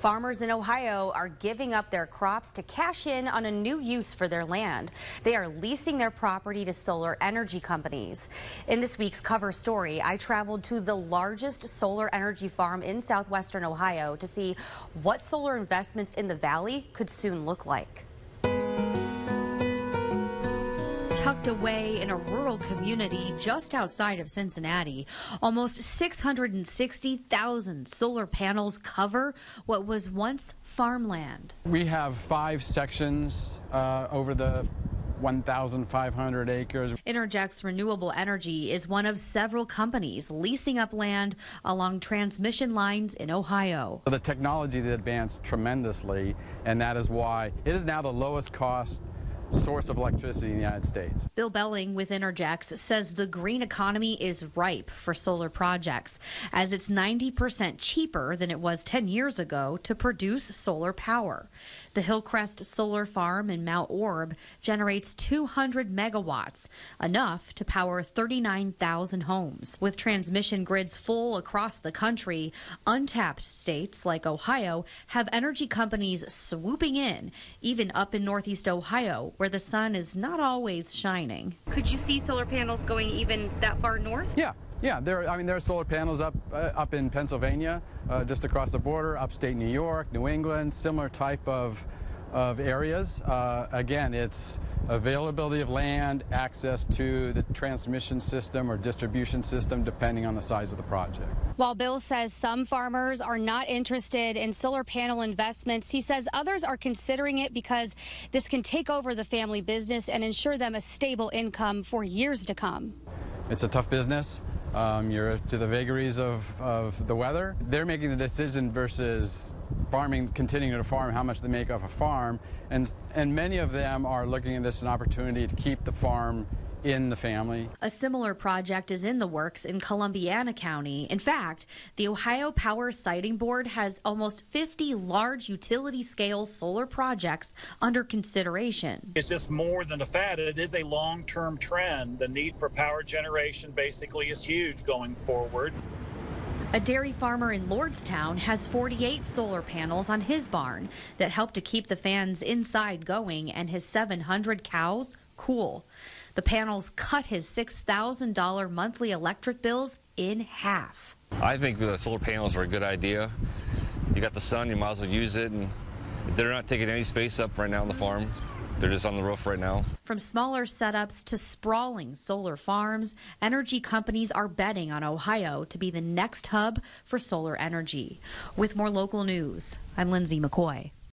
Farmers in Ohio are giving up their crops to cash in on a new use for their land. They are leasing their property to solar energy companies. In this week's cover story, I traveled to the largest solar energy farm in southwestern Ohio to see what solar investments in the valley could soon look like. Tucked away in a rural community just outside of Cincinnati, almost 660,000 solar panels cover what was once farmland. We have 5 sections over the 1,500 acres. Interject's Renewable Energy is one of several companies leasing up land along transmission lines in Ohio. The technology has advanced tremendously, and that is why it is now the lowest cost source of electricity in the United States. Bill Belling with Interjects says the green economy is ripe for solar projects, as it's 90% cheaper than it was 10 years ago to produce solar power. The Hillcrest Solar Farm in Mount Orb generates 200 megawatts, enough to power 39,000 homes. With transmission grids full across the country, untapped states like Ohio have energy companies swooping in, even up in Northeast Ohio, where the sun is not always shining. Could you see solar panels going even that far north? Yeah, there are solar panels up in Pennsylvania, just across the border, upstate New York, New England, similar type of areas. Again, it's availability of land, access to the transmission system or distribution system, depending on the size of the project. While Bill says some farmers are not interested in solar panel investments, he says others are considering it because this can take over the family business and ensure them a stable income for years to come. It's a tough business. You're to the vagaries of the weather. They're making the decision versus continuing to farm, how much they make off a farm, and many of them are looking at this as an opportunity to keep the farm in the family. A similar project is in the works in Columbiana County. In fact, the Ohio Power Siting Board has almost 50 large utility-scale solar projects under consideration. It's just more than a fad. It is a long-term trend. The need for power generation basically is huge going forward. A dairy farmer in Lordstown has 48 solar panels on his barn that help to keep the fans inside going and his 700 cows cool. The panels cut his $6,000 monthly electric bills in half. I think the solar panels are a good idea. You got the sun, you might as well use it, and they're not taking any space up right now on the farm. They're just on the roof right now. From smaller setups to sprawling solar farms, energy companies are betting on Ohio to be the next hub for solar energy. With more local news, I'm Lindsay McCoy.